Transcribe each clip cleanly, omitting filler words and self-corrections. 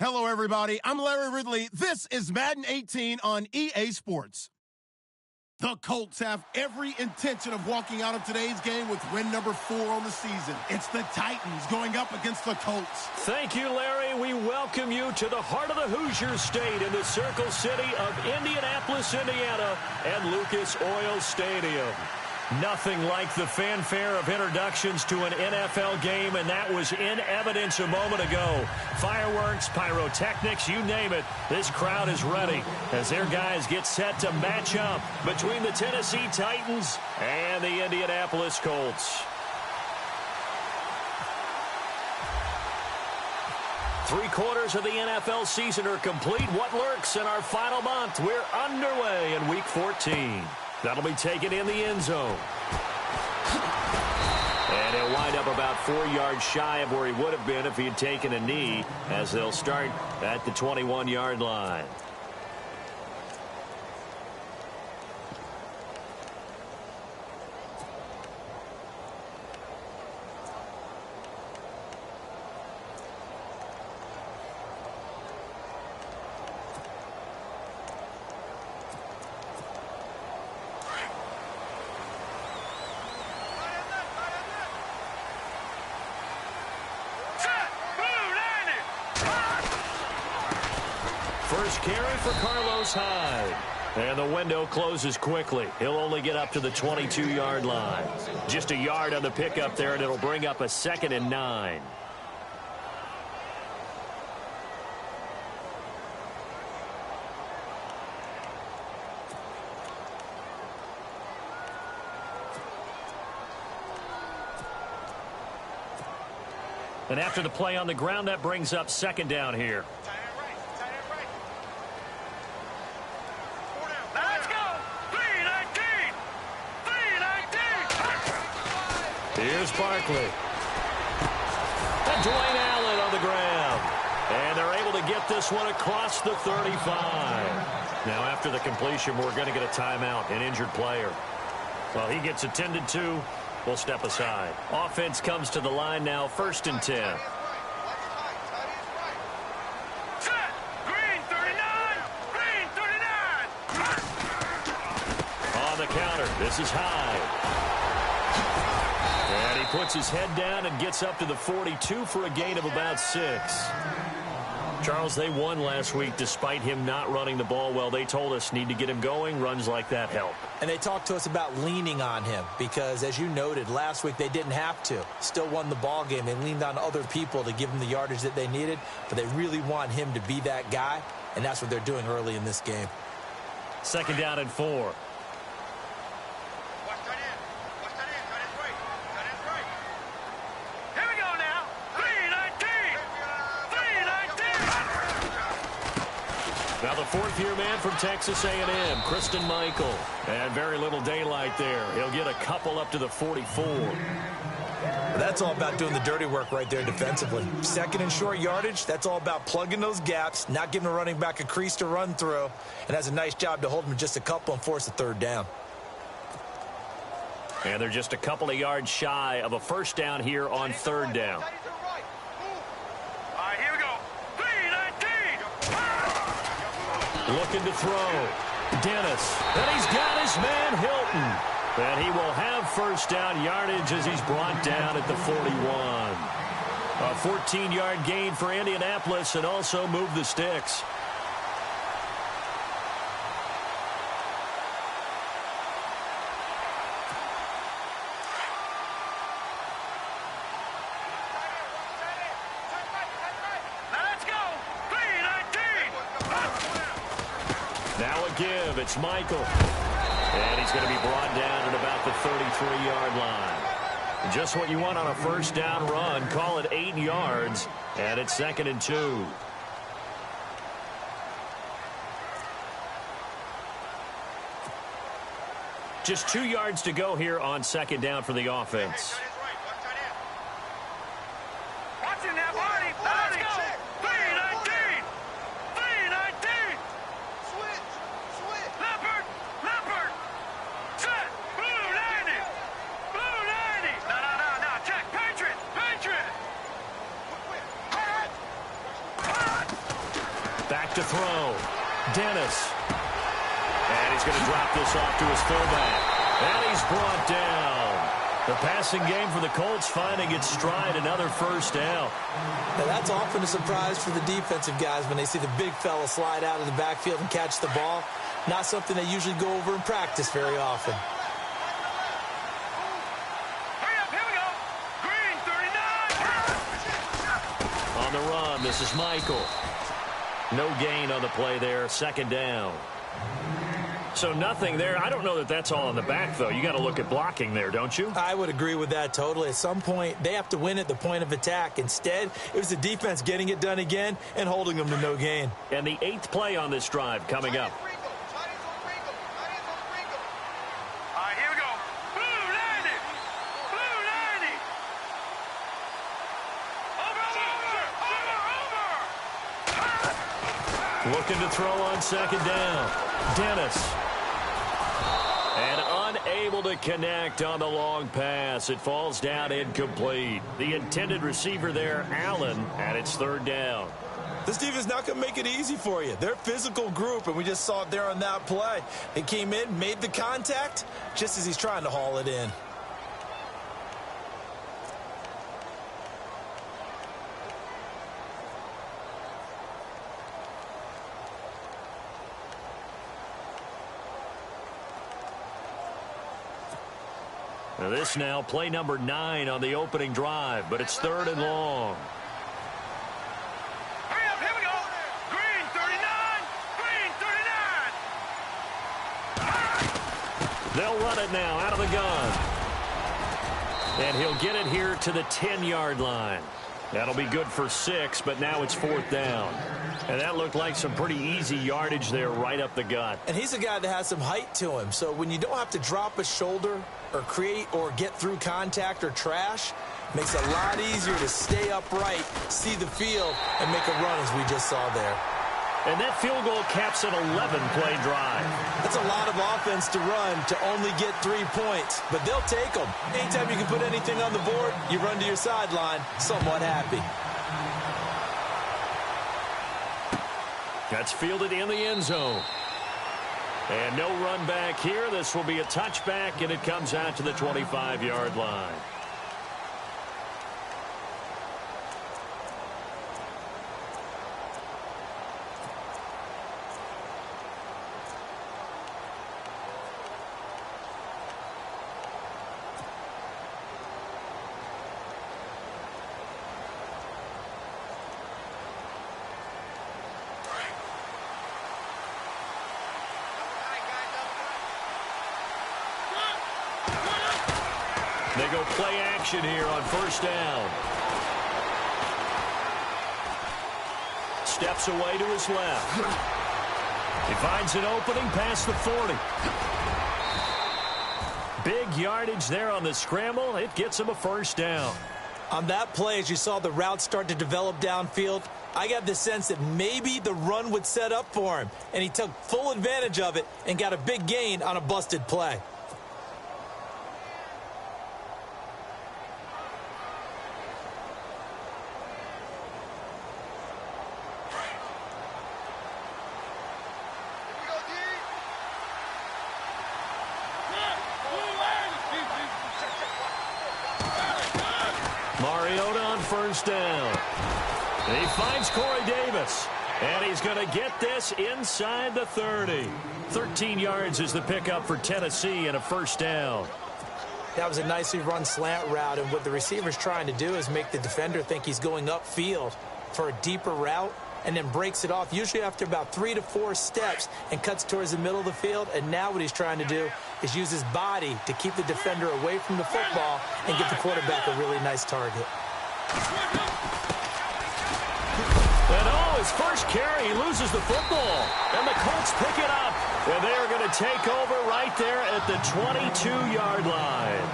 Hello, everybody. I'm Larry Ridley. This is Madden 18 on EA Sports. The Colts have every intention of walking out of today's game with win number 4 on the season. It's the Titans going up against the Colts. Thank you, Larry. We welcome you to the heart of the Hoosier State in the Circle City of Indianapolis, Indiana, and Lucas Oil Stadium. Nothing like the fanfare of introductions to an NFL game, and that was in evidence a moment ago. Fireworks, pyrotechnics, you name it. This crowd is ready as their guys get set to match up between the Tennessee Titans and the Indianapolis Colts. 3/4 of the NFL season are complete. What lurks in our final month? We're underway in Week 14. That'll be taken in the end zone. And he'll wind up about 4 yards shy of where he would have been if he had taken a knee, as they'll start at the 21-yard line. First carry for Carlos Hyde. And the window closes quickly. He'll only get up to the 22-yard line. Just a yard on the pickup there, and it'll bring up a 2nd and 9. And after the play on the ground, that brings up 2nd down here. Here's Barkley. And Dwayne Allen on the ground. And they're able to get this one across the 35. Now, after the completion, we're going to get a timeout, an injured player. Well, he gets attended to. We'll step aside. Offense comes to the line now, 1st and 10. Set! Green 39! Green 39! On the counter, this is Hyde. And he puts his head down and gets up to the 42 for a gain of about 6. Charles, they won last week despite him not running the ball well. They told us need to get him going. Runs like that help. And they talked to us about leaning on him because, as you noted, last week they didn't have to. Still won the ball game. They leaned on other people to give them the yardage that they needed, but they really want him to be that guy, and that's what they're doing early in this game. 2nd down and 4. Now the 4th-year man from Texas A&M, Christine Michael. And very little daylight there. He'll get a couple up to the 44. That's all about doing the dirty work right there defensively. 2nd and short yardage, that's all about plugging those gaps, not giving a running back a crease to run through, and has a nice job to hold him just a couple and force a 3rd down. And they're just a couple of yards shy of a 1st down here on 3rd down. Looking to throw. Dennis. And he's got his man Hilton. And he will have 1st down yardage as he's brought down at the 41. A 14-yard gain for Indianapolis and also move the sticks. Now a give. It's Michael. And he's going to be brought down at about the 33-yard line. Just what you want on a 1st down run. Call it 8 yards. And it's 2nd and 2. Just 2 yards to go here on 2nd down for the offense. Back to throw. Dennis. And he's going to drop this off to his fullback. And he's brought down. The passing game for the Colts finding its stride, another first down. Now that's often a surprise for the defensive guys when they see the big fella slide out of the backfield and catch the ball. Not something they usually go over in practice very often. Here we go. Green 39. On the run, this is Michael. No gain on the play there, second down. So nothing there. I don't know that that's all in the back, though. You got to look at blocking there, don't you? I would agree with that totally. At some point, they have to win at the point of attack. Instead, it was the defense getting it done again and holding them to no gain. And the 8th play on this drive coming up. All right, here we go. Blue 90. Blue 90. Over. Looking to throw on second down. Dennis. And unable to connect on the long pass. It falls down incomplete. The intended receiver there, Allen, and it's third down. This defense not going to make it easy for you. They're a physical group, and we just saw it there on that play. They came in, made the contact, just as he's trying to haul it in. Now this now, play number 9 on the opening drive, but it's third and long. Hurry up, here we go. Green 39. Green 39. They'll run it now out of the gun. And he'll get it here to the 10-yard line. That'll be good for 6, but now it's fourth down. And that looked like some pretty easy yardage there right up the gut. And he's a guy that has some height to him. So when you don't have to drop a shoulder or create or get through contact or trash, makes it a lot easier to stay upright, see the field, and make a run as we just saw there. And that field goal caps an 11-play drive. That's a lot of offense to run to only get 3 points, but they'll take them. Anytime you can put anything on the board, you run to your sideline somewhat happy. That's fielded in the end zone. And no run back here. This will be a touchback, and it comes out to the 25-yard line. They go play action here on first down. Steps away to his left. He finds an opening past the 40. Big yardage there on the scramble. It gets him a first down. On that play, as you saw the route start to develop downfield, I got the sense that maybe the run would set up for him, and he took full advantage of it and got a big gain on a busted play. Mariota on first down. And he finds Corey Davis. And he's going to get this inside the 30. 13 yards is the pickup for Tennessee and a first down. That was a nicely run slant route, and what the receiver's trying to do is make the defender think he's going upfield for a deeper route and then breaks it off, usually after about 3 to 4 steps, and cuts towards the middle of the field. And now what he's trying to do is use his body to keep the defender away from the football and get the quarterback a really nice target. And his first carry, he loses the football. And the Colts pick it up. And they are going to take over right there at the 22-yard line.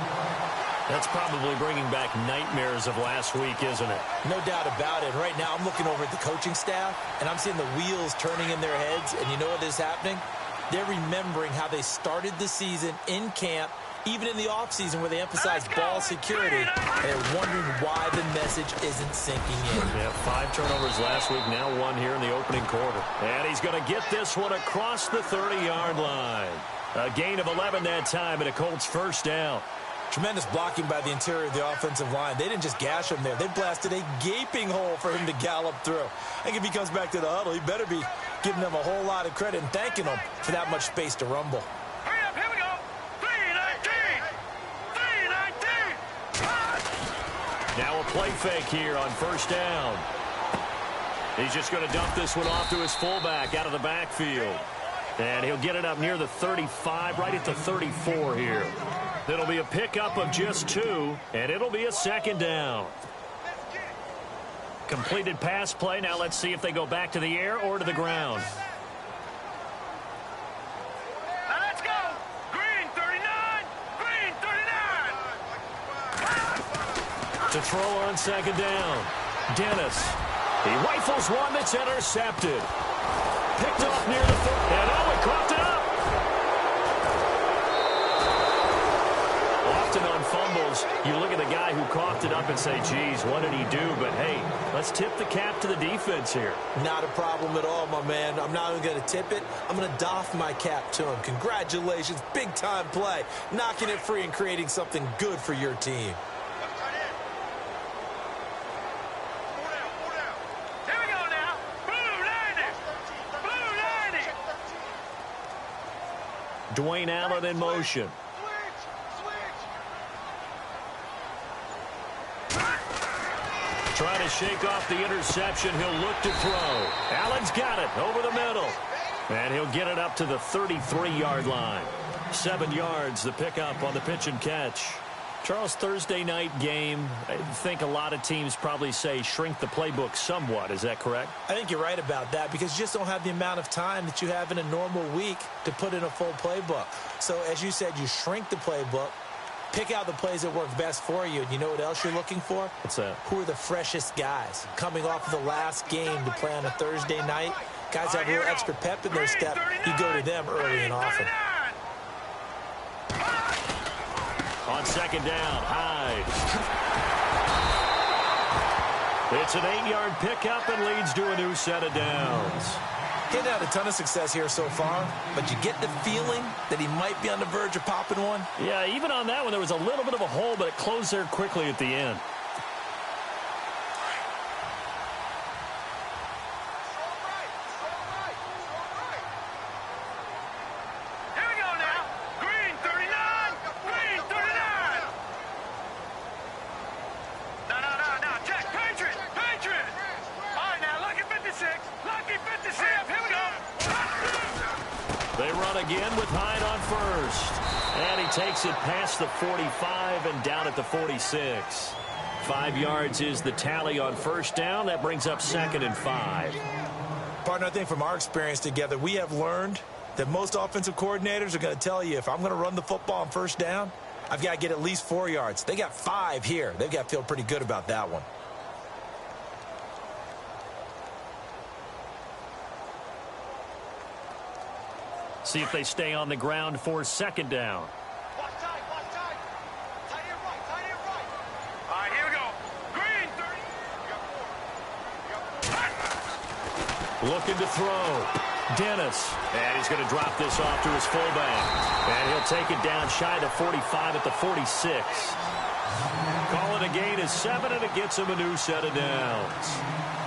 That's probably bringing back nightmares of last week, isn't it? No doubt about it. Right now, I'm looking over at the coaching staff, and I'm seeing the wheels turning in their heads. And you know what is happening? They're remembering how they started the season in camp, even in the offseason where they emphasize ball security, and they're wondering why the message isn't sinking in. Yeah, 5 turnovers last week, now 1 here in the opening quarter. And he's going to get this one across the 30-yard line. A gain of 11 that time, and a Colts first down. Tremendous blocking by the interior of the offensive line. They didn't just gash him there. They blasted a gaping hole for him to gallop through. I think if he comes back to the huddle, he better be giving them a whole lot of credit and thanking them for that much space to rumble. Hurry up, here we go. 319. 319. Now a play fake here on first down. He's just going to dump this one off to his fullback out of the backfield. And he'll get it up near the 35, right at the 34 here. It'll be a pickup of just 2, and it'll be a second down. Completed pass play. Now let's see if they go back to the air or to the ground. Now let's go. Green 39. Green 39. To throw on second down. Dennis. He rifles one that's intercepted. Picked off near the foot. And oh, he coughed it up. Often on fumbles, you look at the guy who coughed it up and say, geez, what did he do? But, hey, let's tip the cap to the defense here. Not a problem at all, my man. I'm not even going to tip it. I'm going to doff my cap to him. Congratulations. Big-time play. Knocking it free and creating something good for your team. Here we go now. Blue 90. Blue 90. Dwayne Allen in motion. Trying to shake off the interception. He'll look to throw. Allen's got it over the middle. And he'll get it up to the 33-yard line. 7 yards, the pickup on the pitch and catch. Charles, Thursday night game, I think a lot of teams probably say shrink the playbook somewhat. Is that correct? I think you're right about that because you just don't have the amount of time that you have in a normal week to put in a full playbook. So, as you said, you shrink the playbook. Pick out the plays that work best for you. And you know what else you're looking for? What's that? Who are the freshest guys? Coming off of the last game to play on a Thursday night, guys have a little extra pep in their step. You go to them early and often. On second down, Hyde. It's an 8-yard pickup and leads to a new set of downs. Getting out a ton of success here so far, but you get the feeling that he might be on the verge of popping one. Yeah, even on that one, there was a little bit of a hole, but it closed there quickly at the end. Here we go now. Green 39. Green 39. No. Check. Patriot. Patriot. All right, now, lucky 56. Lucky 56. Here we go. They run again with Hyde on first. And he takes it past the 45 and down at the 46. 5 yards is the tally on first down. That brings up 2nd and 5. Partner, I think from our experience together, we have learned that most offensive coordinators are going to tell you if I'm going to run the football on first down, I've got to get at least 4 yards. They got 5 here. They've got to feel pretty good about that one. See if they stay on the ground for second down. Watch tight. Tight end right. All right, here we go. Green 30. Looking to throw. Dennis. And he's going to drop this off to his fullback. And he'll take it down shy to 45 at the 46. Call it a gain of 7, and it gets him a new set of downs.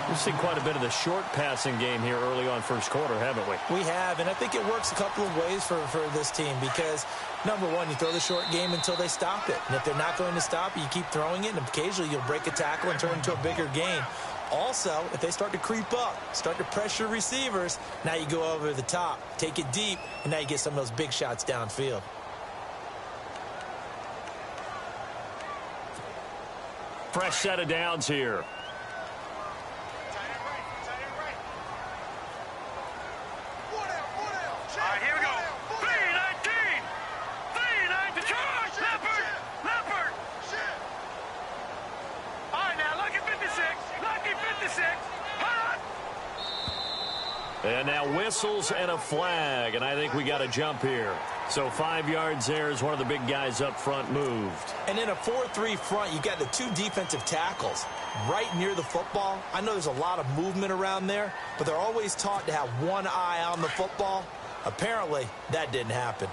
We've seen quite a bit of the short passing game here early on first quarter, haven't we? We have, and I think it works a couple of ways for this team because, number one, you throw the short game until they stop it. And if they're not going to stop it, you keep throwing it, and occasionally you'll break a tackle and turn it into a bigger gain. Also, if they start to creep up, start to pressure receivers, now you go over the top, take it deep, and now you get some of those big shots downfield. Fresh set of downs here. And now whistles and a flag, and I think we got a jump here. So 5 yards there as one of the big guys up front moved. And in a 4-3 front, you got the 2 defensive tackles right near the football. I know there's a lot of movement around there, but they're always taught to have one eye on the football. Apparently, that didn't happen.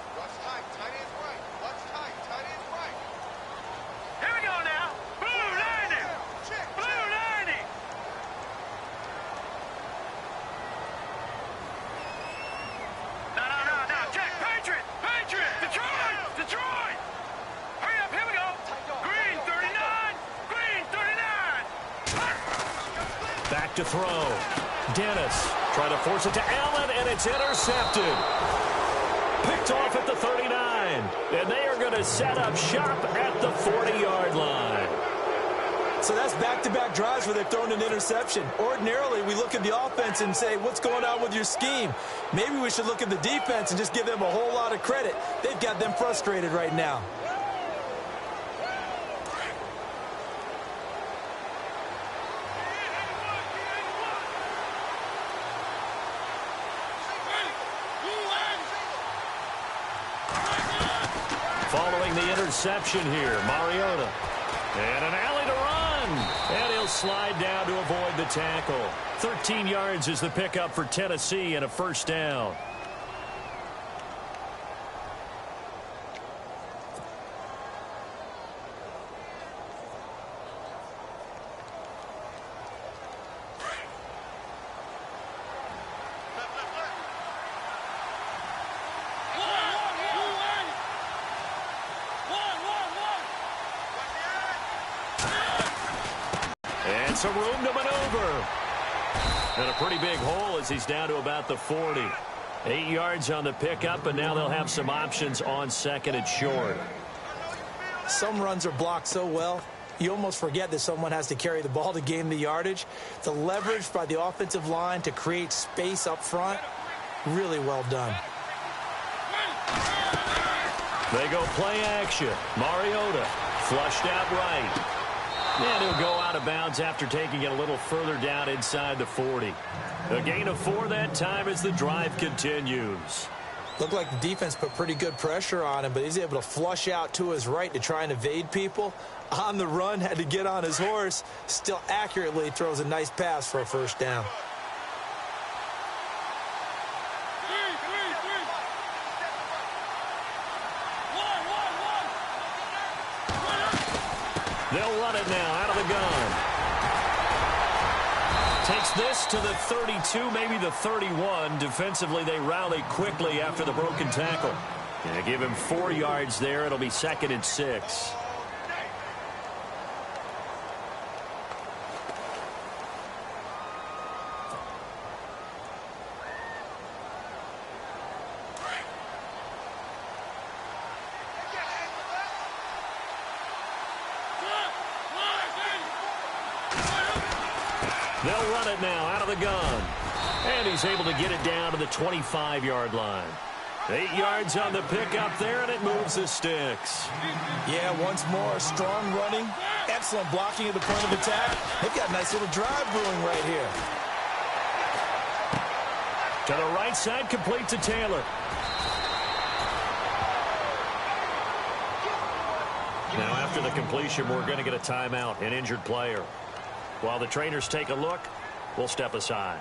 Here we go now. Blue lining. Blue lining. No. Check. Patriot. Detroit. Hurry up. Here we go. Green 39. Green 39. Back to throw. Dennis trying to force it to Allen, and it's intercepted. Picked off at the 39. And they are going to set up shop at the 40-yard line. So that's back-to-back drives where they've thrown an interception. Ordinarily, we look at the offense and say, what's going on with your scheme? Maybe we should look at the defense and just give them a whole lot of credit. They've got them frustrated right now. Following the interception here, Mariota. And an alley to run. And he'll slide down to avoid the tackle. 13 yards is the pickup for Tennessee and a first down. Some room to maneuver. And a pretty big hole as he's down to about the 40. 8 yards on the pickup, and now they'll have some options on second and short. Some runs are blocked so well, you almost forget that someone has to carry the ball to gain the yardage. The leverage by the offensive line to create space up front, really well done. They go play action. Mariota flushed out right. And he'll go out of bounds after taking it a little further down inside the 40. A gain of 4 that time as the drive continues. Looked like the defense put pretty good pressure on him, but he's able to flush out to his right to try and evade people. On the run, had to get on his horse. Still accurately throws a nice pass for a first down. They'll run it now out of the gun. Takes this to the 32, maybe the 31. Defensively, they rally quickly after the broken tackle. Gonna give him 4 yards there. It'll be 2nd and 6. They'll run it now out of the gun. And he's able to get it down to the 25-yard line. 8 yards on the pickup there, and it moves the sticks. Yeah, once more, strong running. Excellent blocking at the point of attack. They've got a nice little drive brewing right here. To the right side, complete to Taylor. Now, after the completion, we're going to get a timeout, an injured player. While the trainers take a look, we'll step aside.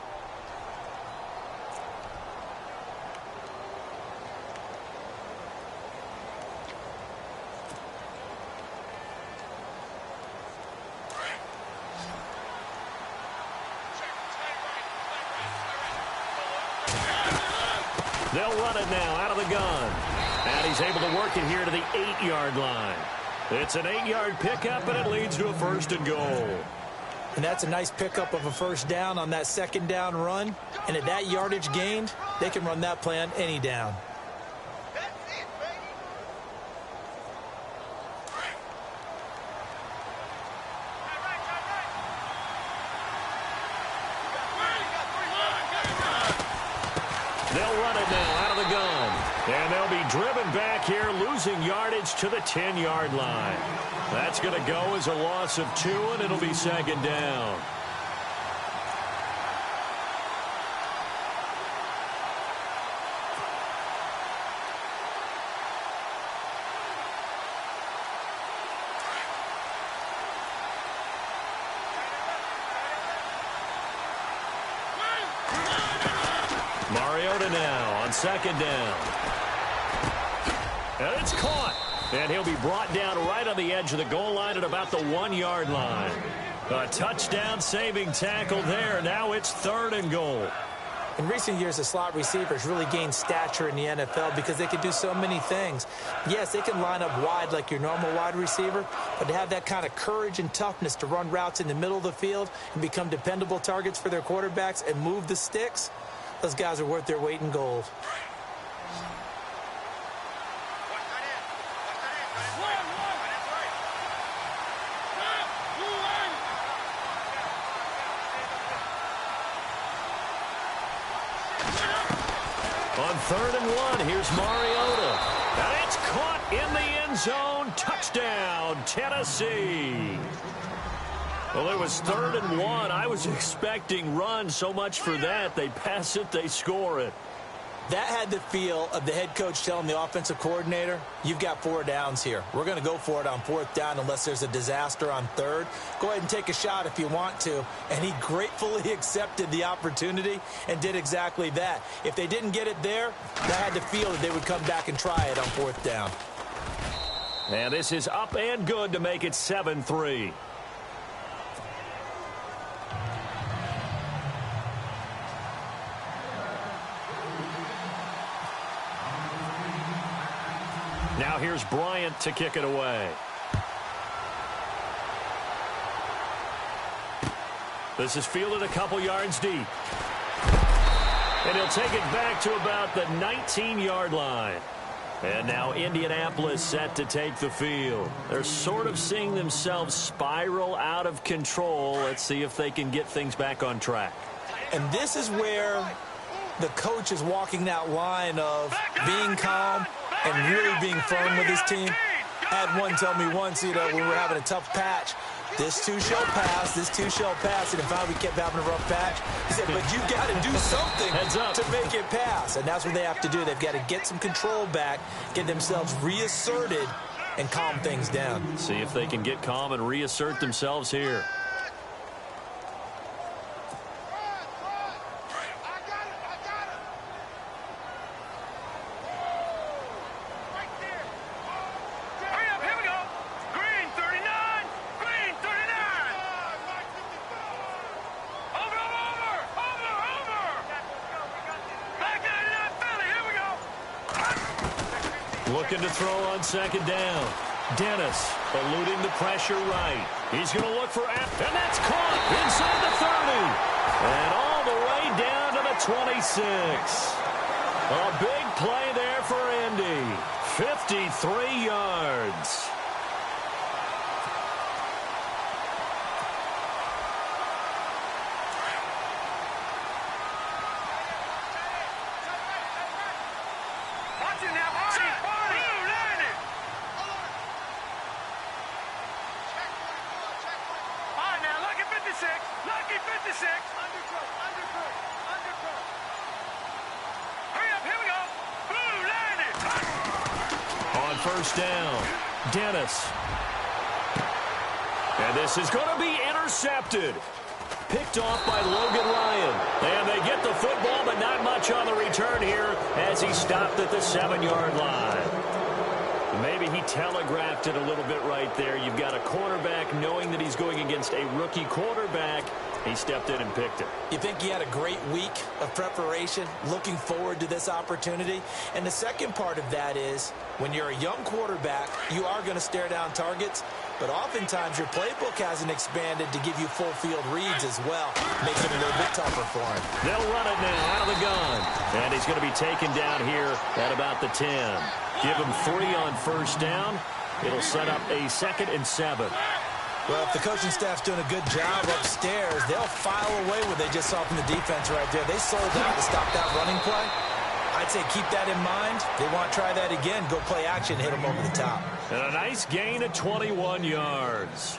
They'll run it now out of the gun. And he's able to work it here to the 8-yard line. It's an 8-yard pickup, and it leads to a 1st and goal. And that's a nice pickup of a first down on that 2nd down run. And at that yardage gained, they can run that play on any down. They'll run it now out of the gun. And they'll be driven back here, losing yardage to the 10-yard line. That's going to go as a loss of 2, and it'll be 2nd down. Mariota now on second down. And it's caught. And he'll be brought down right on the edge of the goal line at about the 1-yard line. A touchdown-saving tackle there. Now it's 3rd and goal. In recent years, the slot receivers really gained stature in the NFL because they can do so many things. Yes, they can line up wide like your normal wide receiver, but to have that kind of courage and toughness to run routes in the middle of the field and become dependable targets for their quarterbacks and move the sticks, those guys are worth their weight in gold. On 3rd and 1, here's Mariota. And it's caught in the end zone. Touchdown, Tennessee. Well, it was 3rd and 1. I was expecting run. So much for that. They pass it, they score it. That had the feel of the head coach telling the offensive coordinator, you've got 4 downs here. We're going to go for it on 4th down unless there's a disaster on 3rd. Go ahead and take a shot if you want to. And he gratefully accepted the opportunity and did exactly that. If they didn't get it there, that had the feel that they would come back and try it on 4th down. And this is up and good to make it 7-3. Now here's Bryant to kick it away. This is fielded a couple yards deep. And he'll take it back to about the 19-yard line. And now Indianapolis set to take the field. They're sort of seeing themselves spiral out of control. Let's see if they can get things back on track. And this is where the coach is walking that line of being calm and really being firm with his team. I had one tell me once, when we were having a tough patch, this too shall pass, this too shall pass. And if we kept having a rough patch, he said, but you got to do something to make it pass. And that's what they have to do. They've got to get some control back, get themselves reasserted, and calm things down. See if they can get calm and reassert themselves here. Looking to throw on second down. Dennis eluding the pressure right. He's going to look for and that's caught inside the 30. And all the way down to the 26. A big play there for Indy. 53 yards. First down, Dennis. And this is going to be intercepted. Picked off by Logan Ryan. And they get the football, but not much on the return here as he stopped at the 7-yard line. Maybe he telegraphed it a little bit right there. You've got a cornerback knowing that he's going against a rookie quarterback. He stepped in and picked it. You think he had a great week of preparation, looking forward to this opportunity? And the second part of that is, when you're a young quarterback, you are going to stare down targets, but oftentimes your playbook hasn't expanded to give you full field reads as well. Makes it a little bit tougher for him. They'll run it now out of the gun. And he's going to be taken down here at about the 10. Give him 3 on first down. It'll set up a 2nd and 7. Well, if the coaching staff's doing a good job upstairs, they'll file away what they just saw from the defense right there. They sold out to stop that running play. I'd say keep that in mind. They want to try that again. Go play action, hit them over the top. And a nice gain of 21 yards.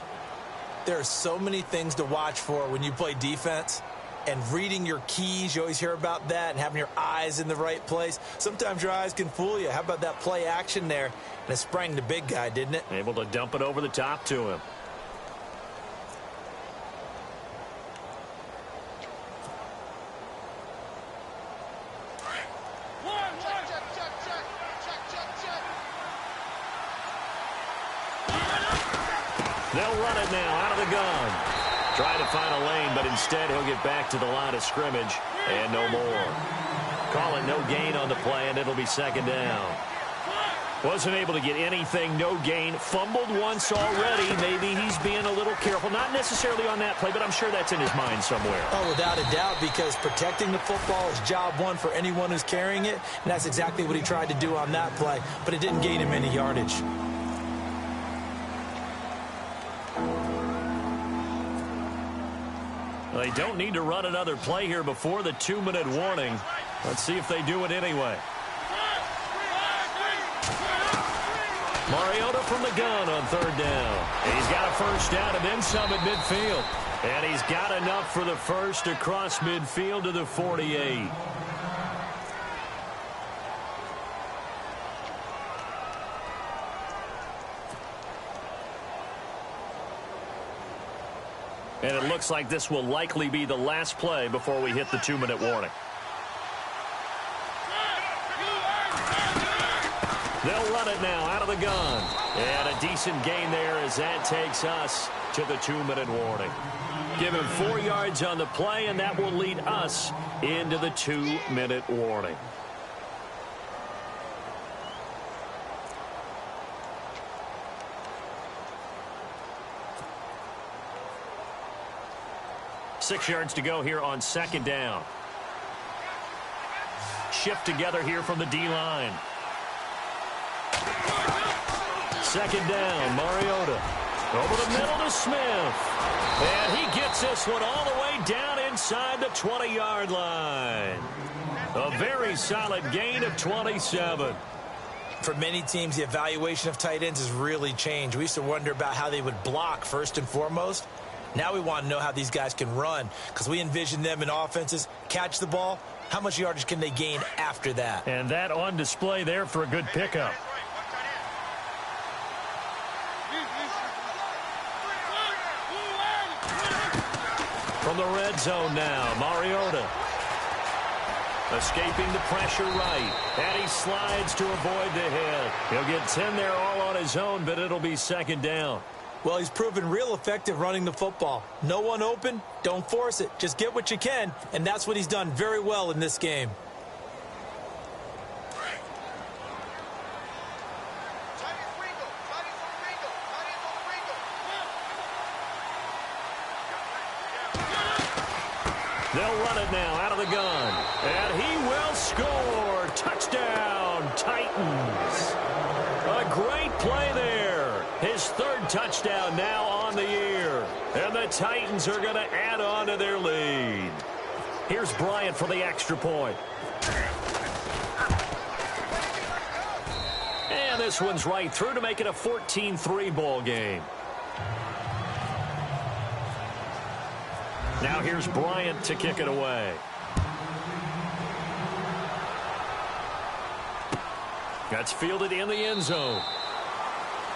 There are so many things to watch for when you play defense. And reading your keys, you always hear about that, and having your eyes in the right place. Sometimes your eyes can fool you. How about that play action there? And it sprang the big guy, didn't it? Able to dump it over the top to him. run it now out of the gun. Trying to find a lane, but instead he'll get back to the line of scrimmage and no more. Call it no gain on the play, and it'll be second down. Wasn't able to get anything, no gain. Fumbled once already. Maybe he's being a little careful. Not necessarily on that play, but I'm sure that's in his mind somewhere. Oh, without a doubt, because protecting the football is job one for anyone who's carrying it, and that's exactly what he tried to do on that play, but it didn't gain him any yardage. They don't need to run another play here before the 2-minute warning. Let's see if they do it anyway. Mariota from the gun on third down. He's got a first down and then some at midfield. And he's got enough for the first across midfield to the 48. And it looks like this will likely be the last play before we hit the 2-minute warning. They'll run it now out of the gun. And a decent gain there as that takes us to the 2-minute warning. Give him 4 yards on the play, and that will lead us into the 2-minute warning. Six yards to go here on second down. Shift together here from the D-line. Second down, Mariota. Over the middle to Smith. And he gets this one all the way down inside the 20-yard line. A very solid gain of 27. For many teams, the evaluation of tight ends has really changed. We used to wonder about how they would block first and foremost. Now we want to know how these guys can run, because we envision them in offenses, catch the ball. How much yardage can they gain after that? And that on display there for a good pickup. From the red zone now, Mariota. Escaping the pressure right. And he slides to avoid the hit. He'll get 10 there all on his own, but it'll be second down. Well, he's proven real effective running the football. No one open, don't force it. Just get what you can, and that's what he's done very well in this game. They'll run it now out of the gun. And he will score. Touchdown, Titans. A great play there. His third touchdown now on the year. And the Titans are going to add on to their lead. Here's Bryant for the extra point. And this one's right through to make it a 14-3 ball game. Now here's Bryant to kick it away. That's fielded in the end zone.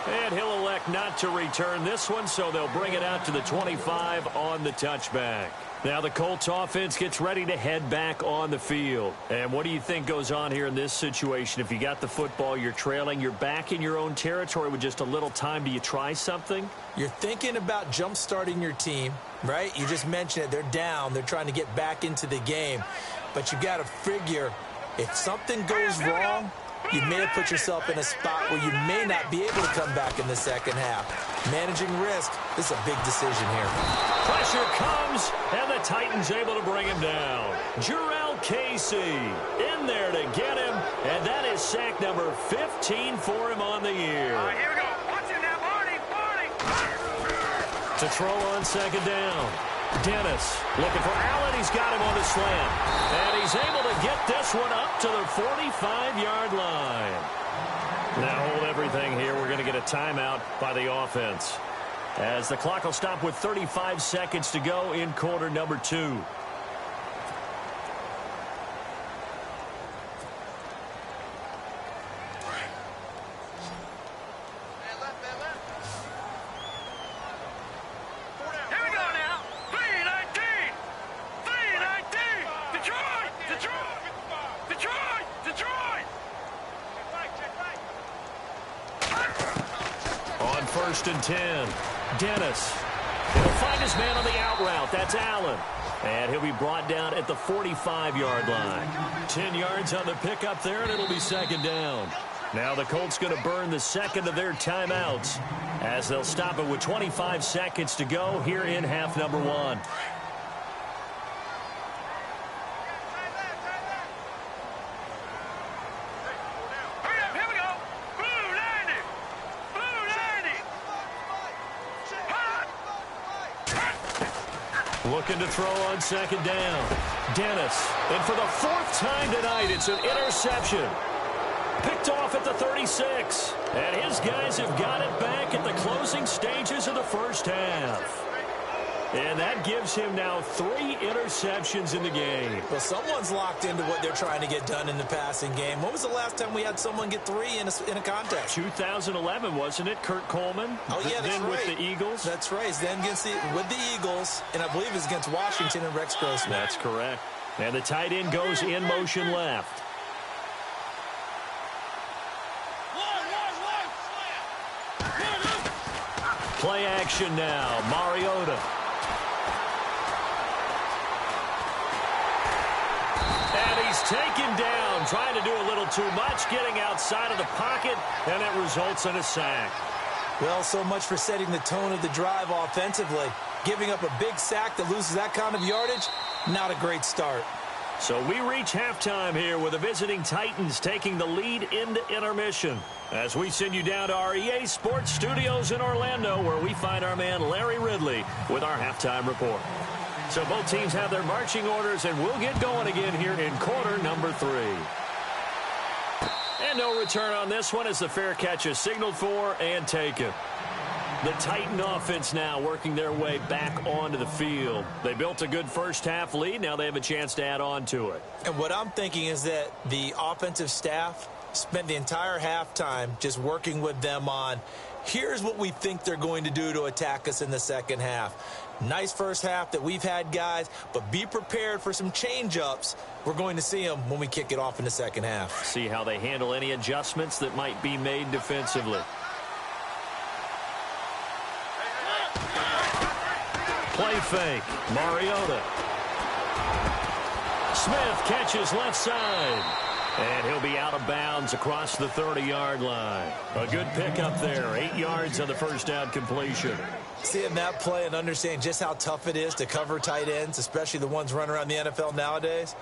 And he'll elect not to return this one, so they'll bring it out to the 25 on the touchback. Now the Colts offense gets ready to head back on the field. And what do you think goes on here in this situation? If you got the football, you're trailing, you're back in your own territory with just a little time. Do you try something? You're thinking about jump-starting your team, right? You just mentioned it. They're down. They're trying to get back into the game. But you got to figure, if something goes wrong, you may have put yourself in a spot where you may not be able to come back in the second half. Managing risk, this is a big decision here. Pressure comes, and the Titans able to bring him down. Jarrell Casey in there to get him, and that is sack number 15 for him on the year. Here we go. Watch it now, Barney. To throw on second down. Dennis looking for Allen. He's got him on the slant. And he's able to get this one up to the 45-yard line. Now hold everything here. We're going to get a timeout by the offense, as the clock will stop with 35 seconds to go in quarter number 2. First and 10. Dennis. He'll find his man on the out route. That's Allen. And he'll be brought down at the 45-yard line. 10 yards on the pickup there, and it'll be second down. Now the Colts going to burn the second of their timeouts as they'll stop it with 25 seconds to go here in half number one. Looking to throw on second down. Dennis. And for the fourth time tonight, it's an interception. Picked off at the 36. And his guys have got it back at the closing stages of the first half. And that gives him now 3 interceptions in the game. Well, someone's locked into what they're trying to get done in the passing game. When was the last time we had someone get 3 in a contest? 2011, wasn't it? Kurt Coleman? Oh, yeah, that's then right. with the Eagles? That's right. Then with the Eagles, and I believe it's against Washington and Rex Grossman. That's correct. And the tight end goes in motion left. Play action now. Mariota. And he's taken down, trying to do a little too much, getting outside of the pocket, and it results in a sack. Well, so much for setting the tone of the drive offensively. Giving up a big sack that loses that kind of yardage, not a great start. So we reach halftime here with the visiting Titans taking the lead into intermission. As we send you down to our EA Sports Studios in Orlando, where we find our man Larry Ridley with our halftime report. So both teams have their marching orders, and we'll get going again here in quarter number 3. And no return on this one as the fair catch is signaled for and taken. The Titan offense now working their way back onto the field. They built a good first half lead. Now they have a chance to add on to it. And what I'm thinking is that the offensive staff spent the entire halftime just working with them on, here's what we think they're going to do to attack us in the second half. Nice first half that we've had, guys, but be prepared for some change-ups. We're going to see them when we kick it off in the second half. See how they handle any adjustments that might be made defensively. Play fake. Mariota. Smith catches left side. And he'll be out of bounds across the 30-yard line. A good pickup there. 8 yards on the first down completion. Seeing that play and understanding just how tough it is to cover tight ends, especially the ones running around the NFL nowadays,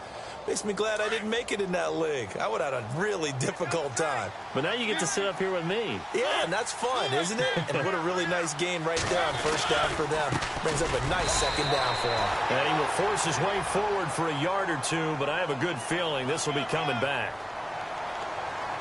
makes me glad I didn't make it in that league. I would have had a really difficult time. But now you get to sit up here with me. Yeah, and that's fun, isn't it? And what a really nice game right there on first down for them. Brings up a nice second down for him. And he will force his way forward for a yard or two, but I have a good feeling this will be coming back.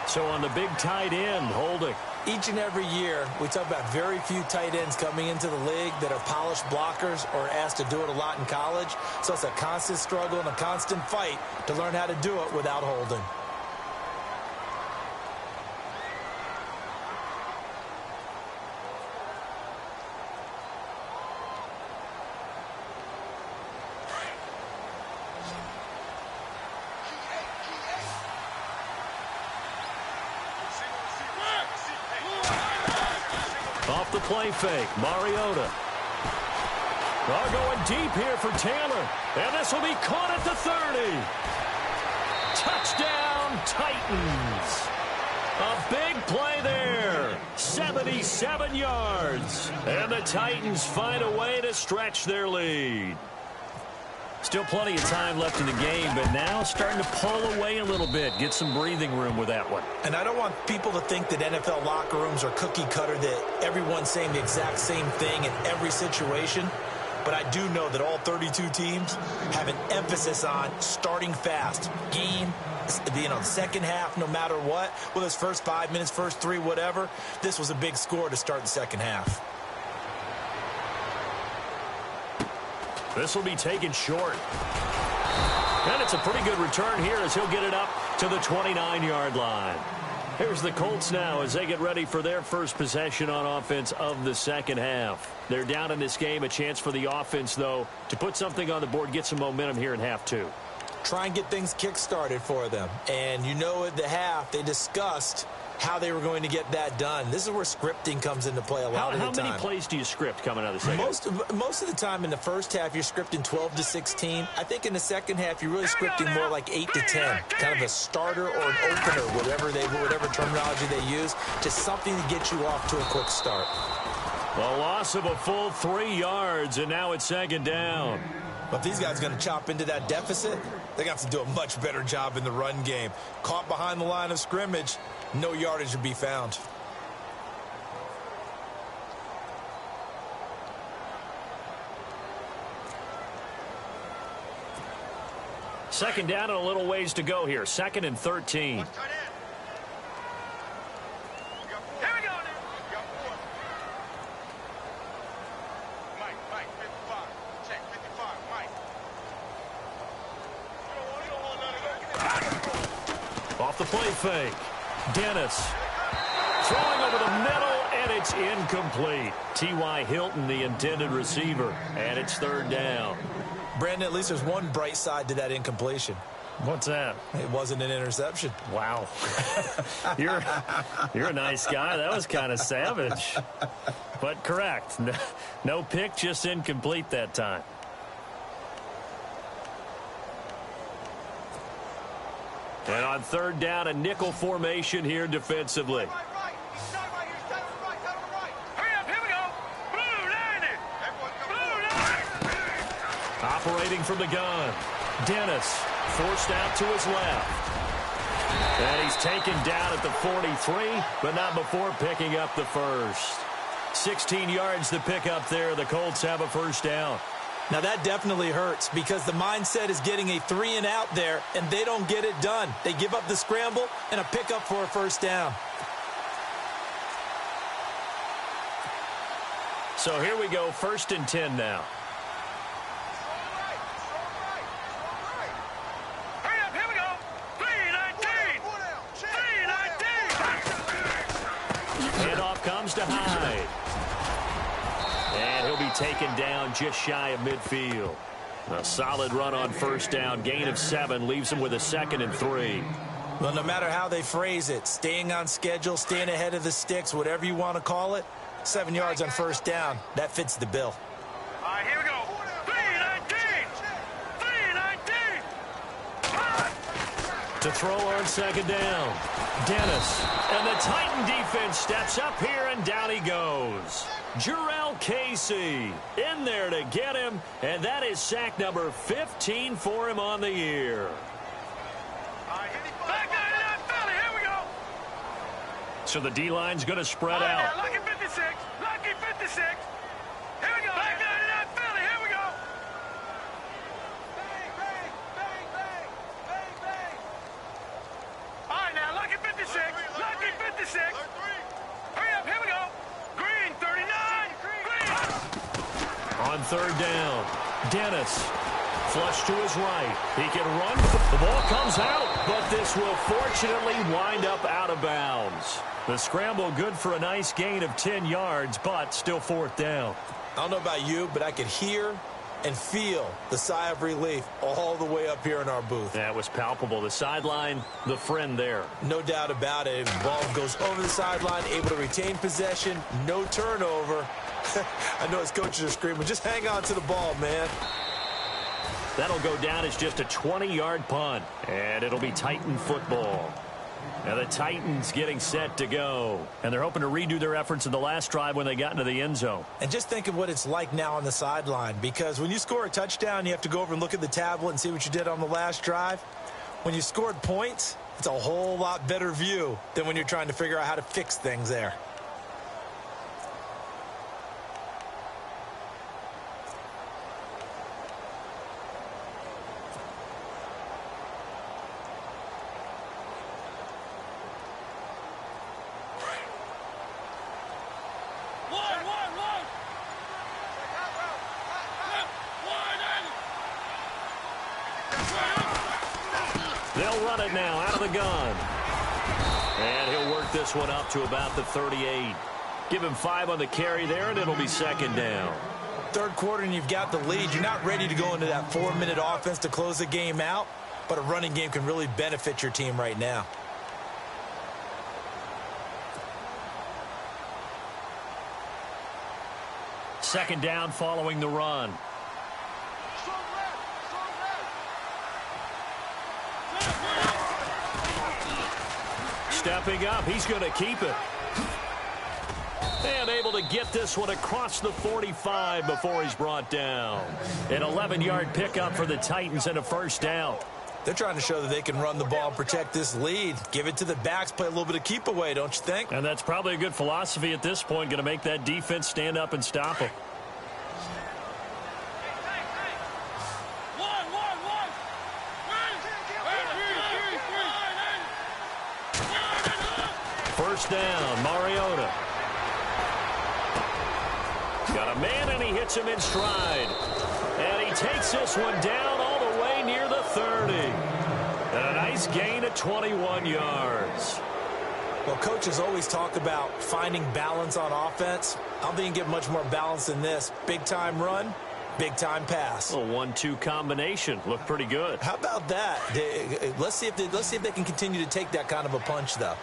So on the big tight end, holding. Each and every year, we talk about very few tight ends coming into the league that are polished blockers or asked to do it a lot in college. So it's a constant struggle and a constant fight to learn how to do it without holding. Off the play fake, Mariota. Well, going deep here for Taylor. And this will be caught at the 30. Touchdown, Titans. A big play there. 77 yards. And the Titans find a way to stretch their lead. Still plenty of time left in the game, but now starting to pull away a little bit. Get some breathing room with that one. And I don't want people to think that NFL locker rooms are cookie cutter, that everyone's saying the exact same thing in every situation. But I do know that all 32 teams have an emphasis on starting fast. Game, second half, no matter what. Whether it's first 5 minutes, first 3, whatever. This was a big score to start the second half. This will be taken short. And it's a pretty good return here as he'll get it up to the 29-yard line. Here's the Colts now as they get ready for their first possession on offense of the second half. They're down in this game. A chance for the offense, though, to put something on the board, get some momentum here in half 2. Try and get things kick-started for them. And you know at the half they discussed how they were going to get that done. This is where scripting comes into play a lot of the time. How many plays do you script coming out of the second? Most of the time in the first half, you're scripting 12 to 16. I think in the second half, you're really scripting more like 8 to 10. Kind of a starter or an opener, whatever terminology they use. Just something to get you off to a quick start. A loss of a full 3 yards, and now it's second down. But if these guys are going to chop into that deficit, they're going to have to do a much better job in the run game. Caught behind the line of scrimmage, no yardage to be found. Second down and a little ways to go here. 2nd and 13. Off the play fake. Dennis throwing over the middle, and it's incomplete. T.Y. Hilton, the intended receiver, and it's 3rd down. Brandon, at least there's one bright side to that incompletion. What's that? It wasn't an interception. Wow. You're a nice guy. That was kind of savage. But correct. No pick, just incomplete that time. And on 3rd down, a nickel formation here defensively. Operating from the gun. Dennis forced out to his left. And he's taken down at the 43, but not before picking up the first. 16 yards to pick up there. The Colts have a 1st down. Now that definitely hurts because the mindset is getting a 3 and out there, and they don't get it done. They give up the scramble and a pickup for a 1st down. So here we go, 1st and 10 now. Handoff comes to Hyde. And he'll be taken down just shy of midfield. A solid run on 1st down. Gain of 7 leaves him with a 2nd and 3. Well, no matter how they phrase it, staying on schedule, staying ahead of the sticks, whatever you want to call it, 7 yards on 1st down, that fits the bill. All right, here we go. 3-19. 3-19. To throw on 2nd down. Dennis. And the Titan defense steps up here, and down he goes. Jarrell Casey in there to get him, and that is sack number 15 for him on the year. Back 99, Philly, here we go. So the D-line's going to spread out. Lucky 56, lucky 56. Here we go. Back 99, Philly, here we go. Bang, bang, bang, bang, bang, bang. All right, now, lucky 56, lucky 56. Hurry up, here we go. Green, 39, green. On 3rd down, Dennis. Flush to his right. He can run. The ball comes out, but this will fortunately wind up out of bounds. The scramble good for a nice gain of 10 yards, but still 4th down. I don't know about you, but I could hear and feel the sigh of relief all the way up here in our booth. That was palpable. The sideline, the friend there. No doubt about it. The ball goes over the sideline, able to retain possession, no turnover. I know his coaches are screaming, just hang on to the ball, man. That'll go down as just a 20-yard punt, and it'll be Titan football. Now the Titans getting set to go, and they're hoping to redo their efforts in the last drive when they got into the end zone. And just think of what it's like now on the sideline, because when you score a touchdown, you have to go over and look at the tablet and see what you did on the last drive. When you scored points, it's a whole lot better view than when you're trying to figure out how to fix things there. They'll run it now out of the gun. And he'll work this one up to about the 38. Give him 5 on the carry there, and it'll be 2nd down. 3rd quarter, and you've got the lead. You're not ready to go into that 4-minute offense to close the game out, but a running game can really benefit your team right now. Second down following the run. Stepping up, he's going to keep it. And able to get this one across the 45 before he's brought down. An 11-yard pickup for the Titans and a first down. They're trying to show that they can run the ball and protect this lead. Give it to the backs, play a little bit of keep away, don't you think? And that's probably a good philosophy at this point, going to make that defense stand up and stop them. First down, Mariota. Got a man, and he hits him in stride. And he takes this one down all the way near the 30. And a nice gain of 21 yards. Well, coaches always talk about finding balance on offense. I don't think you can get much more balance than this. Big-time run, big-time pass. A 1-2 combination. Looked pretty good. How about that? Let's see if they can continue to take that kind of a punch, though.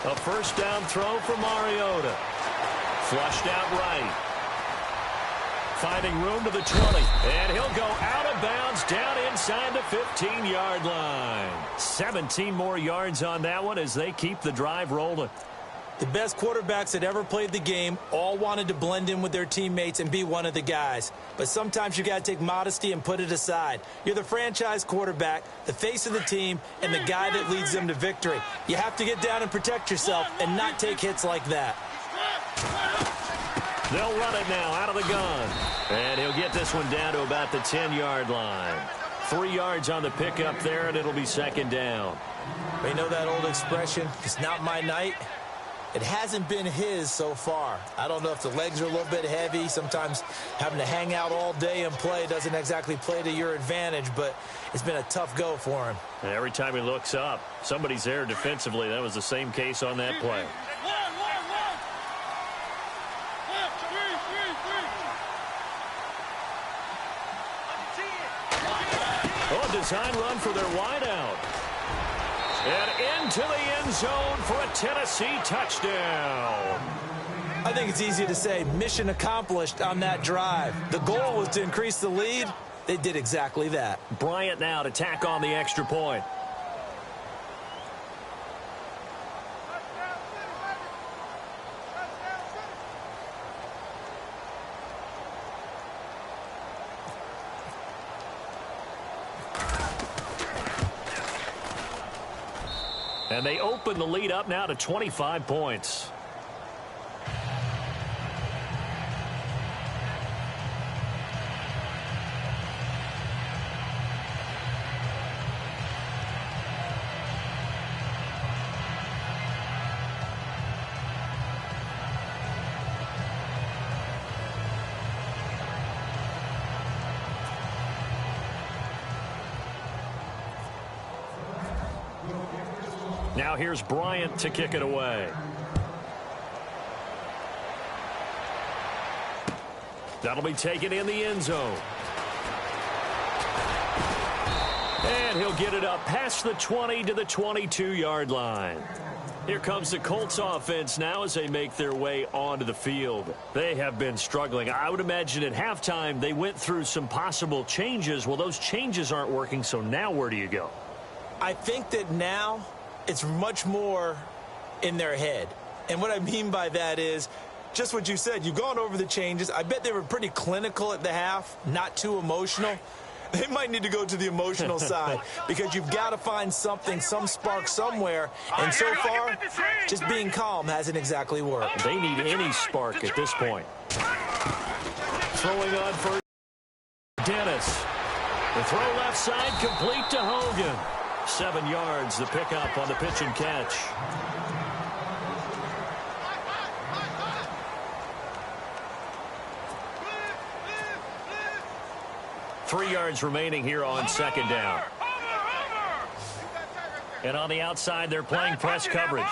A first down throw for Mariota. Flushed out right. Finding room to the 20. And he'll go out of bounds down inside the 15-yard line. 17 more yards on that one as they keep the drive rolling. The best quarterbacks that ever played the game all wanted to blend in with their teammates and be one of the guys. But sometimes you got to take modesty and put it aside. You're the franchise quarterback, the face of the team, and the guy that leads them to victory. You have to get down and protect yourself and not take hits like that. They'll run it now out of the gun. And he'll get this one down to about the 10-yard line. 3 yards on the pickup there, and it'll be second down. You know that old expression, it's not my night? It hasn't been his so far. I don't know if the legs are a little bit heavy. Sometimes having to hang out all day and play doesn't exactly play to your advantage, but it's been a tough go for him. And every time he looks up, somebody's there defensively. That was the same case on that play. Oh, design run for their wideout. And into the end zone for a Tennessee touchdown. I think it's easy to say mission accomplished on that drive. The goal was to increase the lead. They did exactly that. Bryant now to tack on the extra point. And they open the lead up now to 25 points. Now here's Bryant to kick it away. That'll be taken in the end zone. And he'll get it up past the 20 to the 22-yard line. Here comes the Colts offense now as they make their way onto the field. They have been struggling. I would imagine at halftime they went through some possible changes. Well, those changes aren't working, so now where do you go? I think that now it's much more in their head. And what I mean by that is just what you said. You've gone over the changes. I bet they were pretty clinical at the half, not too emotional. They might need to go to the emotional side because you've got to find something, some spark somewhere. And so far, just being calm hasn't exactly worked. They need any spark at this point. Throwing on for Dennis. The throw left side complete to Hogan. 7 yards, the pickup on the pitch and catch. Three yards remaining here on second down. And on the outside, they're playing press coverage.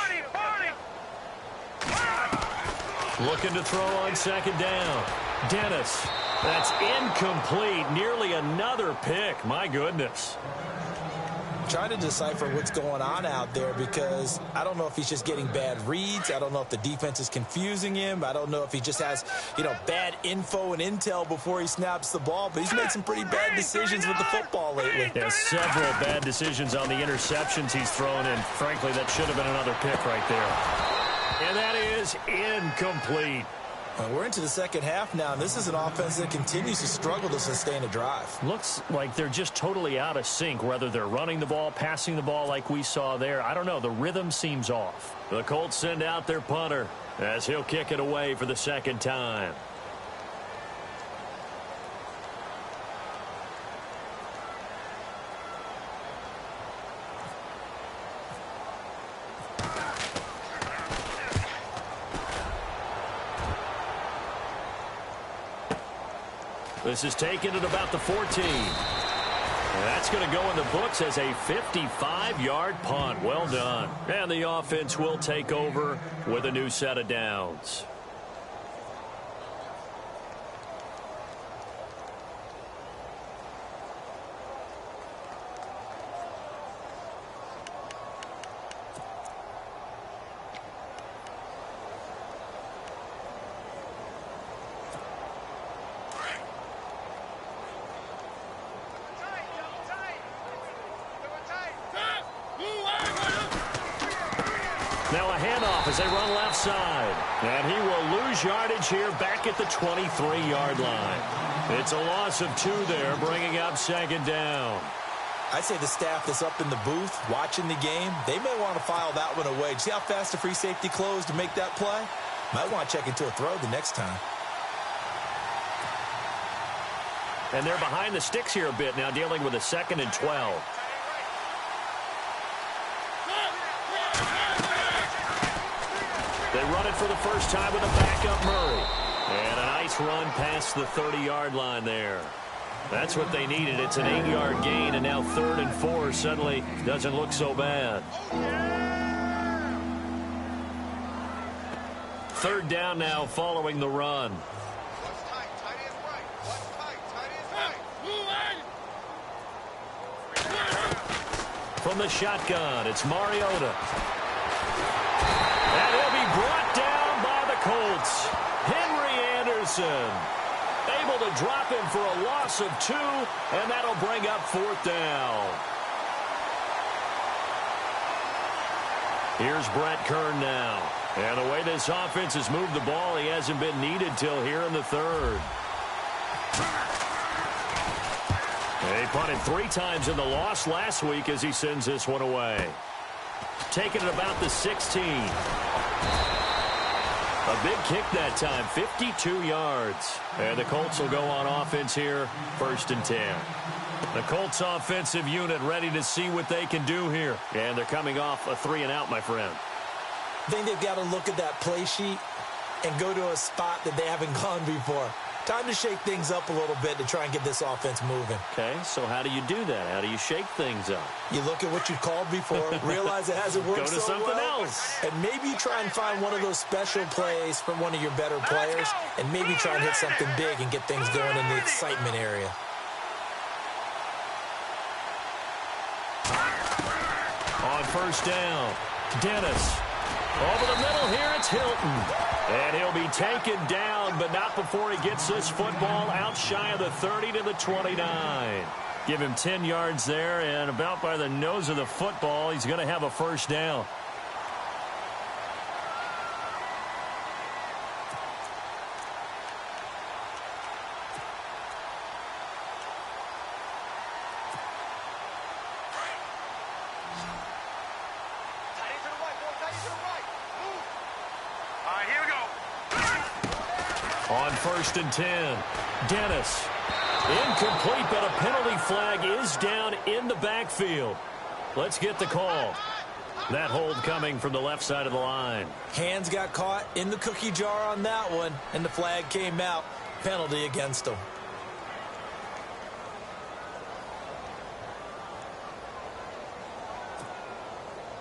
Looking to throw on second down. Dennis. That's incomplete. Nearly another pick. My goodness. trying to decipher what's going on out there because I don't know if he's just getting bad reads. I don't know if the defense is confusing him. I don't know if he just has, bad info and intel before he snaps the ball, but he's made some pretty bad decisions with the football lately. There's several bad decisions on the interceptions he's thrown, and frankly, that should have been another pick right there. And that is incomplete. We're into the second half now, and this is an offense that continues to struggle to sustain a drive. Looks like they're just totally out of sync, whether they're running the ball, passing the ball like we saw there. I don't know. The rhythm seems off. The Colts send out their punter as he'll kick it away for the second time. This is taken at about the 14. And that's going to go in the books as a 55-yard punt. Well done. And the offense will take over with a new set of downs. Now a handoff as they run left side. And he will lose yardage here back at the 23-yard line. It's a loss of 2 there, bringing up second down. I'd say the staff that's up in the booth watching the game, they may want to file that one away. See how fast the free safety closed to make that play? Might want to check into a throw the next time. And they're behind the sticks here a bit now, dealing with a 2nd and 12. They run it for the first time with a backup Murray. And a nice run past the 30-yard line there. That's what they needed. It's an 8-yard gain, and now 3rd and 4 suddenly doesn't look so bad. 3rd down now following the run. From the shotgun, it's Mariota. And he'll be brought down by the Colts. Henry Anderson able to drop him for a loss of 2, and that'll bring up 4th down. Here's Brett Kern now. And the way this offense has moved the ball, he hasn't been needed till here in the 3rd. They punted 3 times in the loss last week as he sends this one away. Taking it about the 16. A big kick that time, 52 yards. And the Colts will go on offense here, 1st and 10. The Colts offensive unit ready to see what they can do here. And they're coming off a 3-and-out, my friend. I think they've got to look at that play sheet and go to a spot that they haven't gone before. Time to shake things up a little bit to try and get this offense moving. Okay, so how do you do that? How do you shake things up? You look at what you called before, realize it hasn't worked so well. Go to something else. And maybe try and find one of those special plays from one of your better players, and maybe try and hit something big and get things going in the excitement area. On 1st down, Dennis. Over the middle here, it's Hilton. And he'll be taken down, but not before he gets this football out shy of the 30 to the 29. Give him 10 yards there, and about by the nose of the football, he's going to have a 1st down. On 1st and 10, Dennis. Incomplete, but a penalty flag is down in the backfield. Let's get the call. That hold coming from the left side of the line. Hands got caught in the cookie jar on that one, and the flag came out. Penalty against him.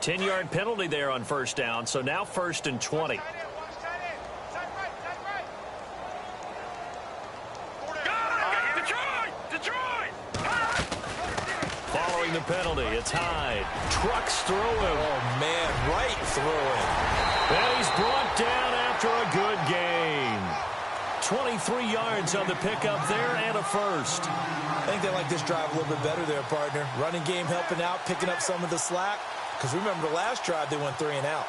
Ten-yard penalty there on 1st down, so now 1st and 20. getting the penalty. It's Hyde. Trucks through him. Oh, man, right through him. And he's brought down after a good gain. 23 yards on the pickup there and a first. I think they like this drive a little bit better there, partner. Running game helping out, picking up some of the slack. Because remember the last drive, they went 3 and out.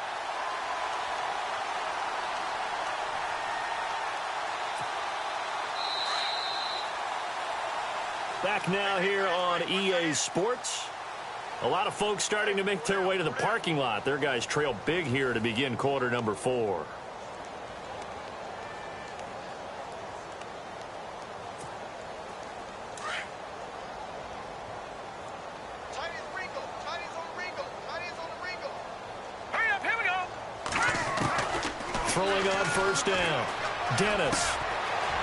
Back now here on EA Sports. A lot of folks starting to make their way to the parking lot. Their guys trail big here to begin quarter number 4. Throwing on first down. Dennis.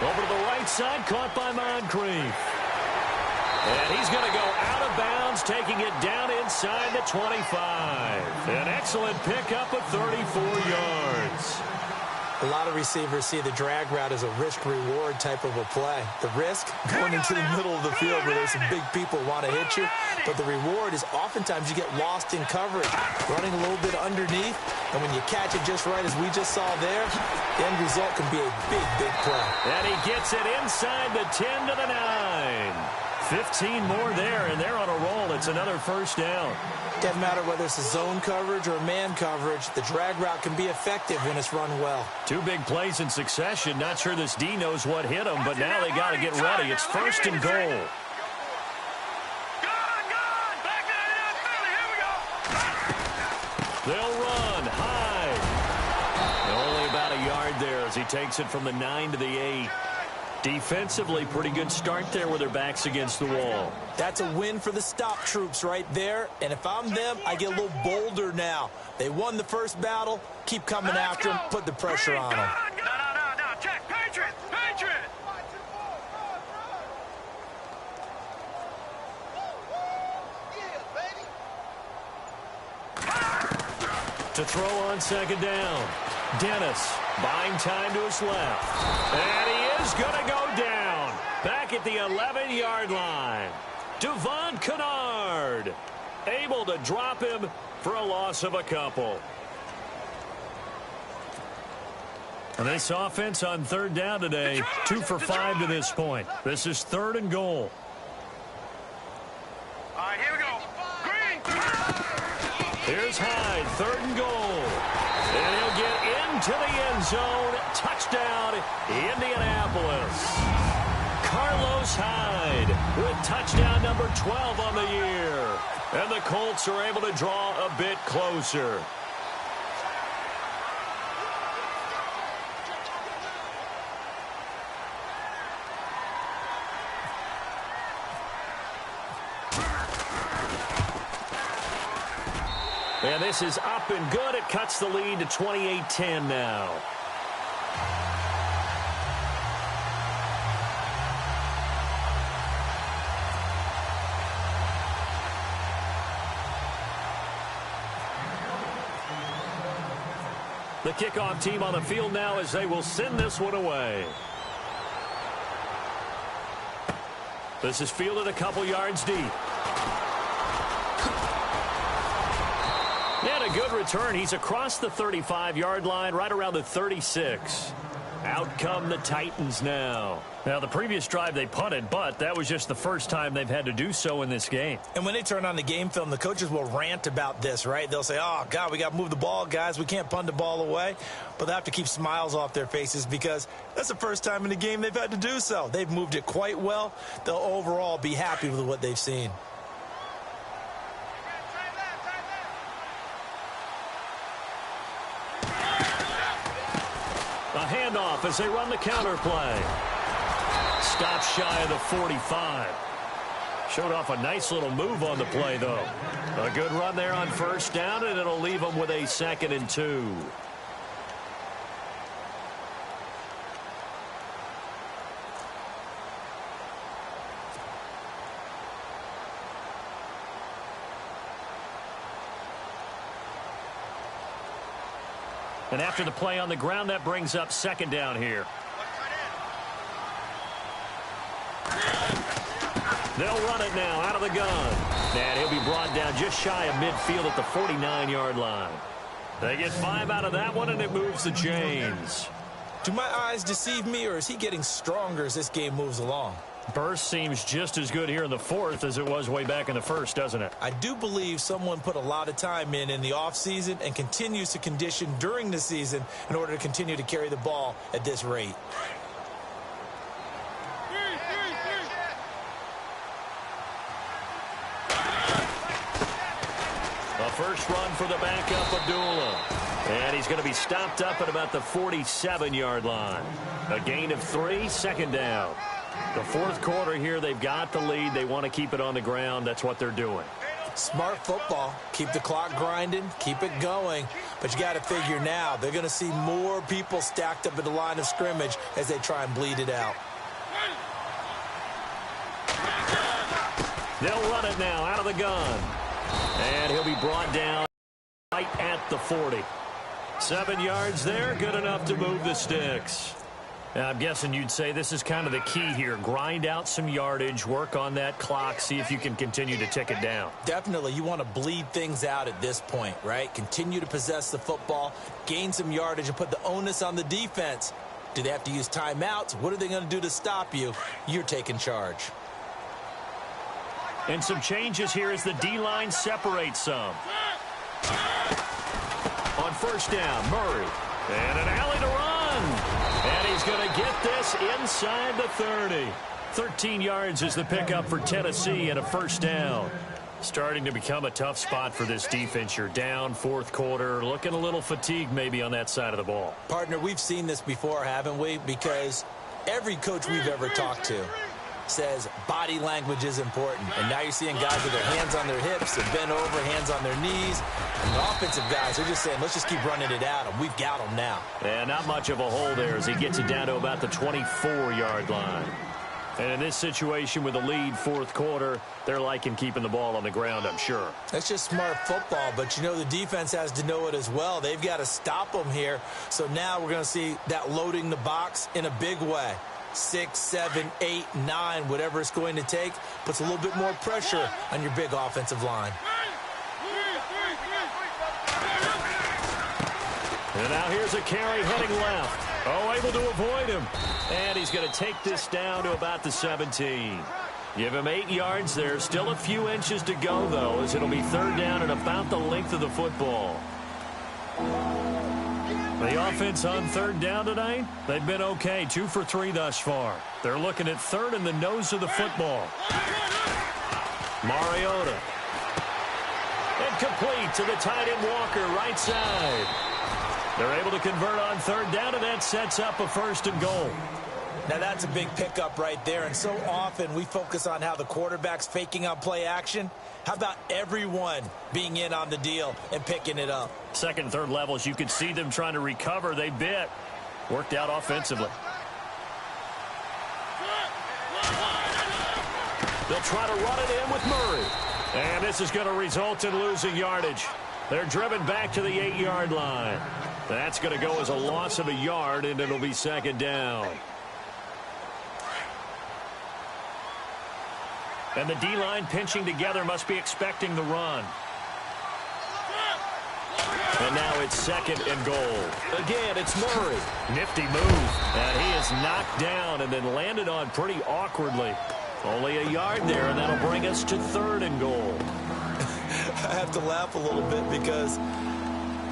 Over to the right side, caught by Moncrief. And he's going to go out of bounds, taking it down inside the 25. An excellent pickup of 34 yards. A lot of receivers see the drag route as a risk-reward type of a play. The risk, going into the middle of the field where there's some big people want to hit you. But the reward is oftentimes you get lost in coverage, running a little bit underneath. And when you catch it just right, as we just saw there, the end result can be a big, big play. And he gets it inside the 10 to the 9. 15 more there, and they're on a roll. It's another first down. Doesn't matter whether it's a zone coverage or a man coverage. The drag route can be effective when it's run well. 2 big plays in succession. Not sure this D knows what hit him, but now they got to get ready. It's first and goal. They'll run. Hyde. Only about a yard there as he takes it from the 9 to the 8. Defensively, pretty good start there with their backs against the wall. That's a win for the stop troops right there. And if I'm them, I get a little bolder now. They won the first battle. Keep coming after them. Put the pressure on them. No. Check. Patriot. To throw on second down. Dennis buying time to his left. And he is going to go down. Back at the 11-yard line. Devon Kennard able to drop him for a loss of a couple. And this offense on third down today, 2 for 5 to this point. This is 3rd and goal. All right, here we go. Green. Here's Hyde, 3rd and goal. And he'll get into the end zone. Touchdown, Indianapolis. Carlos Hyde with touchdown number 12 on the year. And the Colts are able to draw a bit closer. And this is up and good. It cuts the lead to 28-10 now. The kickoff team on the field now as they will send this one away. This is fielded a couple yards deep. And a good return. He's across the 35-yard line, right around the 36. Out come the Titans now. Now, the previous drive they punted, but that was just the first time they've had to do so in this game. And when they turn on the game film, the coaches will rant about this, right? They'll say, oh, God, we got to move the ball, guys. We can't punt the ball away. But they have to keep smiles off their faces because that's the first time in the game they've had to do so. They've moved it quite well. They'll overall be happy with what they've seen. A handoff as they run the counter play. Stop shy of the 45. Showed off a nice little move on the play, though. A good run there on first down, and it'll leave them with a 2nd and 2. And after the play on the ground, that brings up 2nd down here. They'll run it now out of the gun. And he'll be brought down just shy of midfield at the 49-yard line. They get 5 out of that one, and it moves the chains. Do my eyes deceive me, or is he getting stronger as this game moves along? Burst seems just as good here in the fourth as it was way back in the first, doesn't it? I do believe someone put a lot of time in the offseason and continues to condition during the season in order to continue to carry the ball at this rate. A first run for the backup, Abdullah. And he's going to be stopped up at about the 47-yard line. A gain of 3, second down. The fourth quarter here, they've got the lead. They want to keep it on the ground. That's what they're doing. Smart football. Keep the clock grinding. Keep it going. But you got to figure now, they're going to see more people stacked up at the line of scrimmage as they try and bleed it out. They'll run it now out of the gun. And he'll be brought down right at the 40. 7 yards there, good enough to move the sticks. Now, I'm guessing you'd say this is kind of the key here. Grind out some yardage, work on that clock, see if you can continue to tick it down. Definitely, you want to bleed things out at this point, right? Continue to possess the football, gain some yardage, and put the onus on the defense. Do they have to use timeouts? What are they going to do to stop you? You're taking charge. And some changes here as the D-line separates some. On first down, Murray. And an alley to run. And he's going to get this inside the 30. 13 yards is the pickup for Tennessee and a first down. Starting to become a tough spot for this defense. You're down fourth quarter, looking a little fatigued maybe on that side of the ball. Partner, we've seen this before, haven't we? Because every coach we've ever talked to says body language is important. And now you're seeing guys with their hands on their hips and bent over, hands on their knees. And the offensive guys are just saying, let's just keep running it at them. We've got them now. And not much of a hole there as he gets it down to about the 24-yard line. And in this situation with a lead fourth quarter, they're liking keeping the ball on the ground, I'm sure. That's just smart football, but you know the defense has to know it as well. They've got to stop them here. So now we're going to see that loading the box in a big way. 6, 7, 8, 9, whatever it's going to take, puts a little bit more pressure on your big offensive line. And now here's a carry heading left. Oh, able to avoid him. And he's going to take this down to about the 17. Give him 8 yards there. Still a few inches to go, though, as it'll be third down and about the length of the football. The offense on third down tonight, they've been okay. 2 for 3 thus far. They're looking at third in the nose of the football. Mariota. Incomplete to the tight end Walker, right side. They're able to convert on third down, and that sets up a first and goal. Now, that's a big pickup right there, and so often we focus on how the quarterback's faking on play action. How about everyone being in on the deal and picking it up? Second and third levels, you could see them trying to recover. They bit. Worked out offensively. They'll try to run it in with Murray. And this is going to result in losing yardage. They're driven back to the 8-yard line. That's going to go as a loss of a yard, and it'll be second down. And the D-line pinching together must be expecting the run. And now it's second and goal. Again, it's Murray. Nifty move. And he is knocked down and then landed on pretty awkwardly. Only a yard there, and that'll bring us to third and goal. I have to laugh a little bit because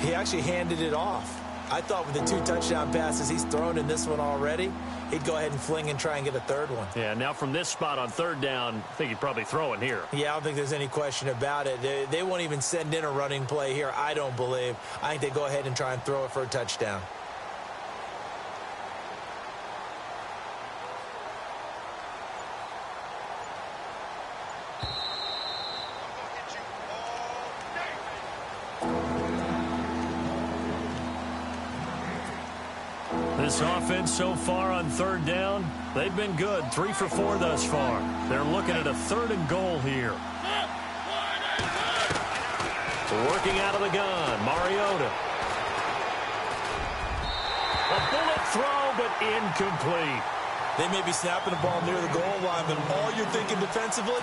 he actually handed it off. I thought with the 2 touchdown passes he's thrown in this one already, he'd go ahead and fling and try and get a third one. Yeah, now from this spot on third down, I think he'd probably throw it here. Yeah, I don't think there's any question about it. They won't even send in a running play here, I don't believe. I think they go ahead and try and throw it for a touchdown. This offense so far on third down, they've been good. 3 for 4 thus far. They're looking at a third and goal here. Working out of the gun, Mariota. A bullet throw, but incomplete. They may be snapping the ball near the goal line, but all you're thinking defensively,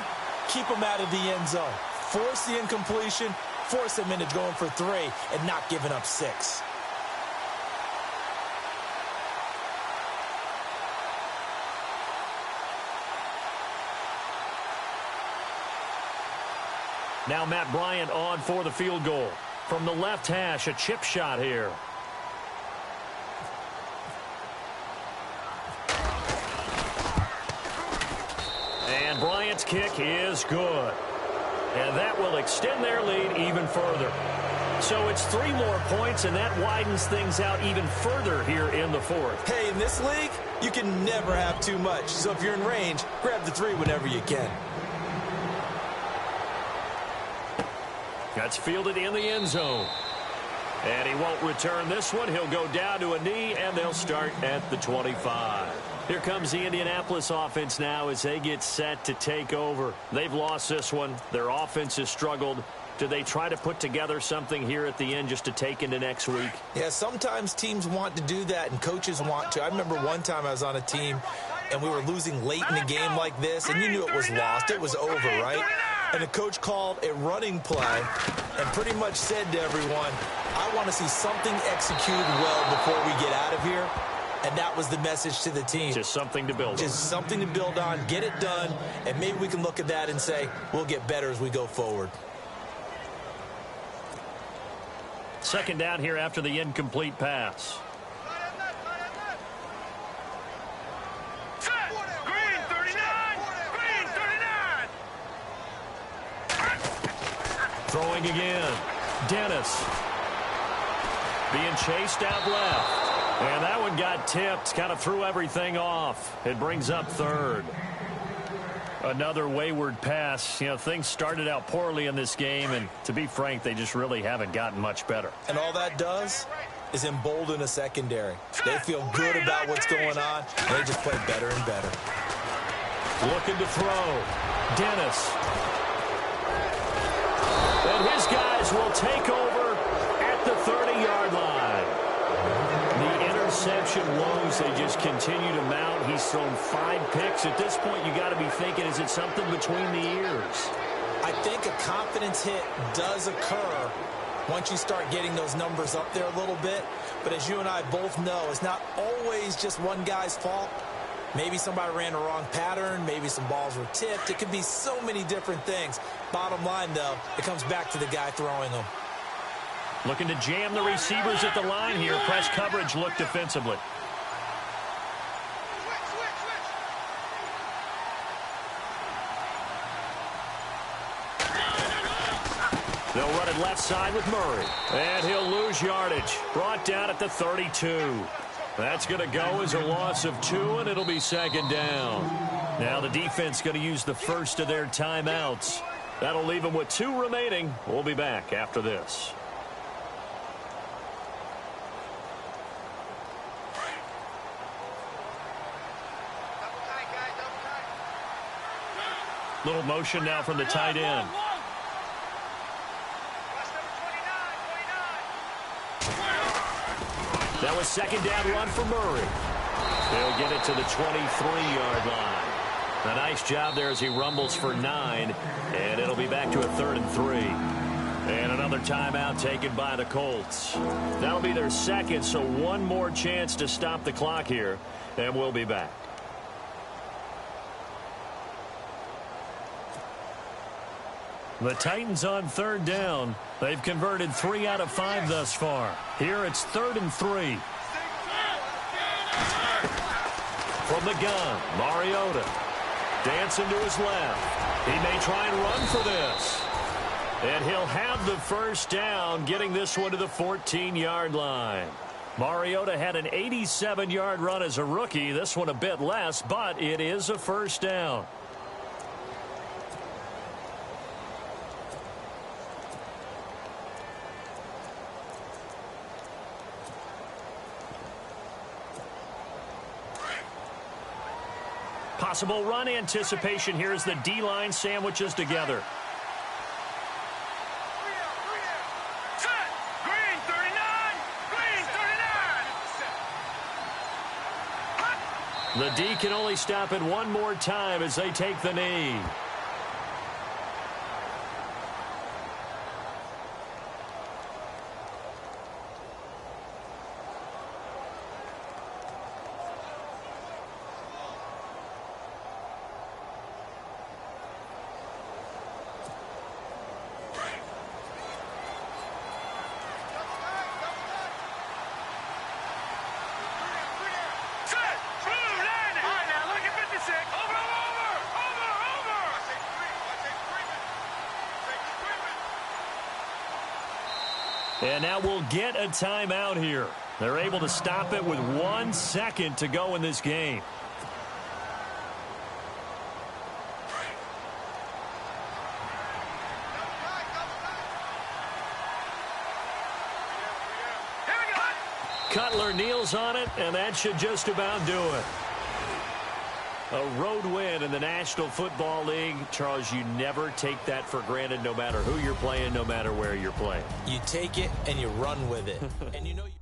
keep them out of the end zone. Force the incompletion, force them into going for 3 and not giving up 6. Now Matt Bryant on for the field goal. From the left hash, a chip shot here. And Bryant's kick is good. And that will extend their lead even further. So it's 3 more points, and that widens things out even further here in the 4th. Hey, in this league, you can never have too much. So if you're in range, grab the 3 whenever you can. That's fielded in the end zone. And he won't return this one. He'll go down to a knee, and they'll start at the 25. Here comes the Indianapolis offense now as they get set to take over. They've lost this one. Their offense has struggled. Do they try to put together something here at the end just to take into next week? Yeah, sometimes teams want to do that, and coaches want to. I remember one time I was on a team, and we were losing late in the game like this, and you knew it was lost. It was over, right? And the coach called a running play and pretty much said to everyone, I want to see something executed well before we get out of here. And that was the message to the team. Just something to build on. Just something to build on, get it done, and maybe we can look at that and say, we'll get better as we go forward. Second down here after the incomplete pass. Green 39! Green 39! Throwing again. Dennis. Being chased out left. And that one got tipped. Kind of threw everything off. It brings up 3rd. Another wayward pass. You know, things started out poorly in this game, and to be frank, they just really haven't gotten much better. And all that does is embolden a secondary. They feel good about what's going on, and they just play better and better. Looking to throw. Dennis. And his guys will take over at the 30-yard line. The interception woes, they just continue to mount. He's thrown 5 picks. At this point, you got to be thinking, is it something between the ears? I think a confidence hit does occur once you start getting those numbers up there a little bit. But as you and I both know, it's not always just one guy's fault. Maybe somebody ran the wrong pattern. Maybe some balls were tipped. It could be so many different things. Bottom line, though, it comes back to the guy throwing them. Looking to jam the receivers at the line here. Press coverage look defensively. They'll run it left side with Murray. And he'll lose yardage. Brought down at the 32. That's going to go as a loss of 2, and it'll be second down. Now the defense going to use the first of their timeouts. That'll leave them with 2 remaining. We'll be back after this. Little motion now from the tight end. That was second down run for Murray. They'll get it to the 23-yard line. A nice job there as he rumbles for 9, and it'll be back to a 3rd and 3. And another timeout taken by the Colts. That'll be their second, so one more chance to stop the clock here, and we'll be back. The Titans on 3rd down. They've converted 3 out of 5 thus far. Here it's 3rd and 3. From the gun, Mariota. Dancing to his left. He may try and run for this. And he'll have the first down, getting this one to the 14-yard line. Mariota had an 87-yard run as a rookie. This one a bit less, but it is a first down. Possible run anticipation here as the D-line sandwiches together. Set! Green 39! Green 39! The D can only stop it one more time as they take the knee. And now we'll get a timeout here. They're able to stop it with 1 second to go in this game. Cutler kneels on it, and that should just about do it. A road win in the National Football League. Charles, you never take that for granted no matter who you're playing, no matter where you're playing. You take it and you run with it. And you know you